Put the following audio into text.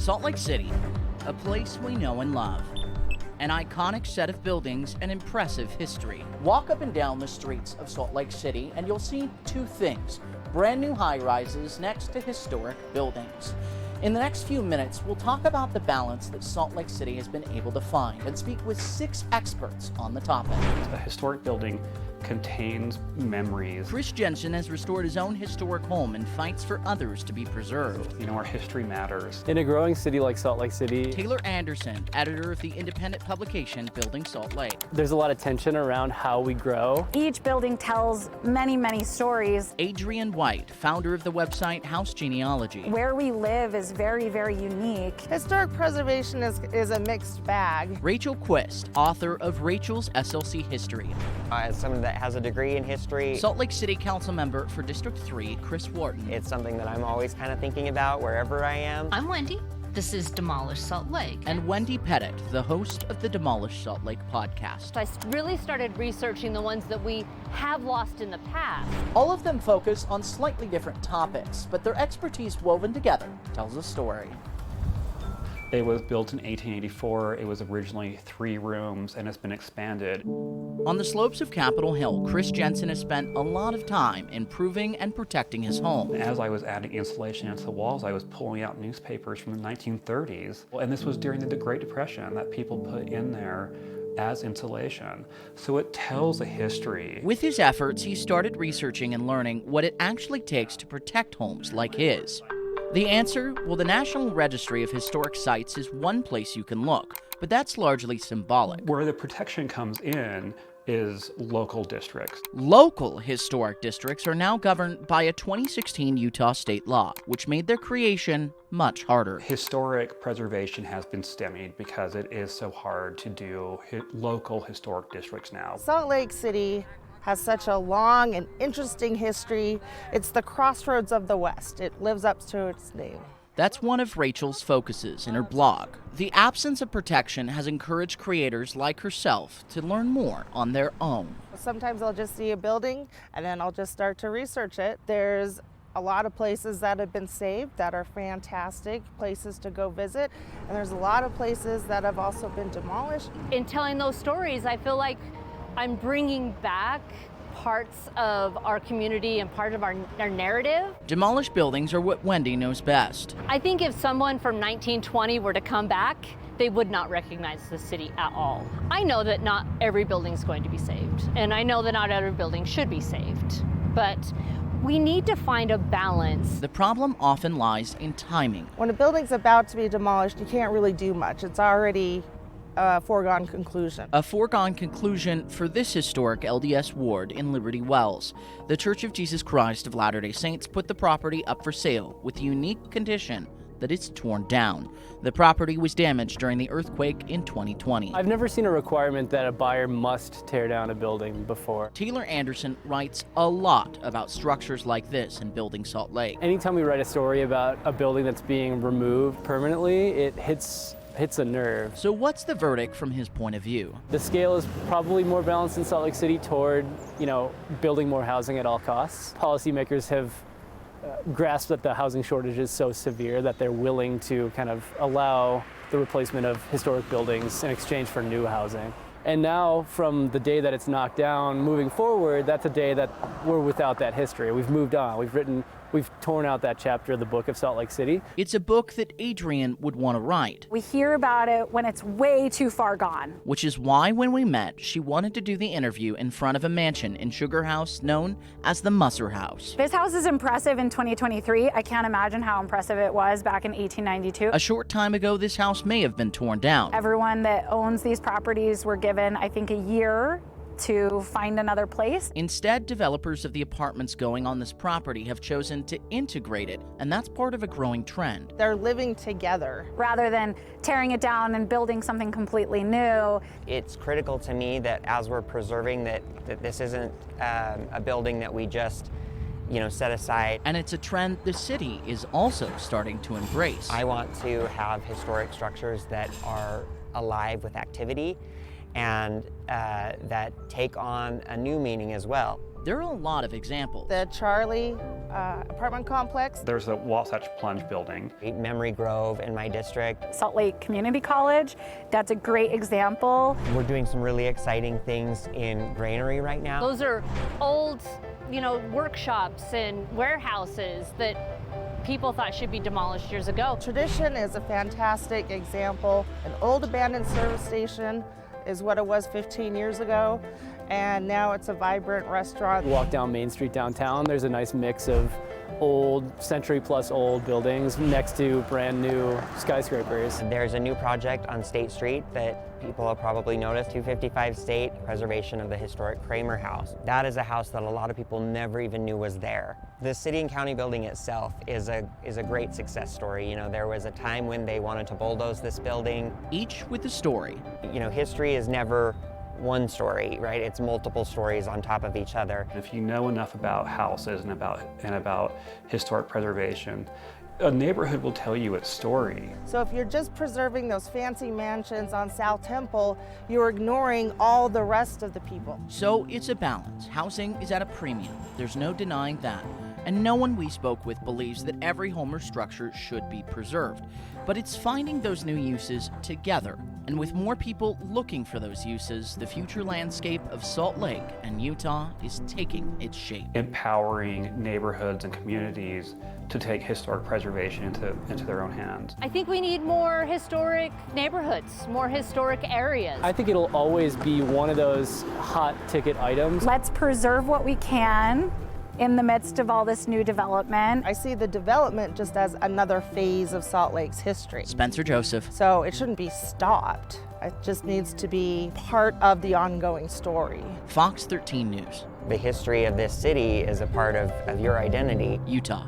Salt Lake City, a place we know and love. An iconic set of buildings and impressive history. Walk up and down the streets of Salt Lake City and you'll see two things: brand new high-rises next to historic buildings. In the next few minutes, we'll talk about the balance that Salt Lake City has been able to find and speak with 6 experts on the topic. A historic building contains memories. Chris Jensen has restored his own historic home and fights for others to be preserved. You know, our history matters. In a growing city like Salt Lake City, Taylor Anderson, editor of the independent publication Building Salt Lake. there's a lot of tension around how we grow. Each building tells many, many stories. Adrian White, founder of the website House Genealogy. Where we live is very, very unique. Historic preservation is a mixed bag. Rachel Quist, author of Rachel's SLC History. As someone that has a degree in history, Salt Lake City Council member for District 3, Chris Wharton. it's something that I'm always kind of thinking about wherever I am. I'm Wendy. This is Demolish Salt Lake. And Wendy Pettit, the host of the Demolish Salt Lake podcast. I really started researching the ones that we have lost in the past. All of them focus on slightly different topics, but their expertise woven together tells a story. It was built in 1884. It was originally 3 rooms and it's been expanded. On the slopes of Capitol Hill, Chris Jensen has spent a lot of time improving and protecting his home. As I was adding insulation into the walls, I was pulling out newspapers from the 1930s. And this was during the Great Depression that people put in there as insulation. So it tells a history. With his efforts, he started researching and learning what it actually takes to protect homes like his. The answer? Well, the National Registry of Historic Sites is one place you can look, but that's largely symbolic. Where the protection comes in is local districts. Local historic districts are now governed by a 2016 Utah state law, which made their creation much harder. Historic preservation has been stymied because it is so hard to do local historic districts now. Salt Lake City has such a long and interesting history. It's the crossroads of the West. It lives up to its name. That's one of Rachel's focuses in her blog. The absence of protection has encouraged creators like herself to learn more on their own. Sometimes I'll just see a building and then I'll just start to research it. There's a lot of places that have been saved that are fantastic places to go visit, and there's a lot of places that have also been demolished. In telling those stories, I feel like I'm bringing back parts of our community and part of our narrative. Demolished buildings are what Wendy knows best. I think if someone from 1920 were to come back, they would not recognize the city at all. I know that not every building is going to be saved, and I know that not every building should be saved, but we need to find a balance. The problem often lies in timing. When a building's about to be demolished, you can't really do much. It's already a foregone conclusion. A foregone conclusion for this historic LDS ward in Liberty Wells. The Church of Jesus Christ of Latter-day Saints put the property up for sale with the unique condition that it's torn down. The property was damaged during the earthquake in 2020. I've never seen a requirement that a buyer must tear down a building before. Taylor Anderson writes a lot about structures like this in Building Salt Lake. Anytime we write a story about a building that's being removed permanently, it hits a nerve. So what's the verdict from his point of view? The scale is probably more balanced in Salt Lake City toward, building more housing at all costs. Policymakers have grasped that the housing shortage is so severe that they're willing to kind of allow the replacement of historic buildings in exchange for new housing. And now, from the day that it's knocked down, moving forward, that's a day that we're without that history. We've moved on. We've torn out that chapter of the book of Salt Lake City. It's a book that Adrian would want to write. We hear about it when it's way too far gone. Which is why when we met, she wanted to do the interview in front of a mansion in Sugar House known as the Musser House. This house is impressive in 2023. I can't imagine how impressive it was back in 1892. A short time ago, this house may have been torn down. Everyone that owns these properties were given, I think, a year to find another place. Instead, developers of the apartments going on this property have chosen to integrate it, and that's part of a growing trend. They're living together. Rather than tearing it down and building something completely new. It's critical to me that as we're preserving that this isn't a building that we just set aside. And it's a trend the city is also starting to embrace. I want to have historic structures that are alive with activity and that take on a new meaning as well. There are a lot of examples. The Charlie apartment complex. There's a Wasatch Plunge building. Memory Grove in my district. Salt Lake Community College, that's a great example. We're doing some really exciting things in Granary right now. Those are old, workshops and warehouses that people thought should be demolished years ago. Tradition is a fantastic example. An old abandoned service station is what it was 15 years ago, and now it's a vibrant restaurant. Walk down Main Street downtown, there's a nice mix of old, century-plus old buildings next to brand new skyscrapers. There's a new project on State Street that people have probably noticed, 255 State, preservation of the historic Kramer House. That is a house that a lot of people never even knew was there. The city and county building itself is a great success story. There was a time when they wanted to bulldoze this building. Each with a story. History is never one story, right? It's multiple stories on top of each other. If you know enough about houses and about historic preservation, a neighborhood will tell you its story. So if you're just preserving those fancy mansions on South Temple, you're ignoring all the rest of the people. So it's a balance. Housing is at a premium. There's no denying that. And no one we spoke with believes that every home or structure should be preserved. But it's finding those new uses together. And with more people looking for those uses, the future landscape of Salt Lake and Utah is taking its shape. Empowering neighborhoods and communities to take historic preservation into their own hands. I think we need more historic neighborhoods, more historic areas. I think it'll always be one of those hot ticket items. Let's preserve what we can in the midst of all this new development. I see the development just as another phase of Salt Lake's history. Spencer Joseph. So it shouldn't be stopped. It just needs to be part of the ongoing story. Fox 13 News. The history of this city is a part of your identity. Utah.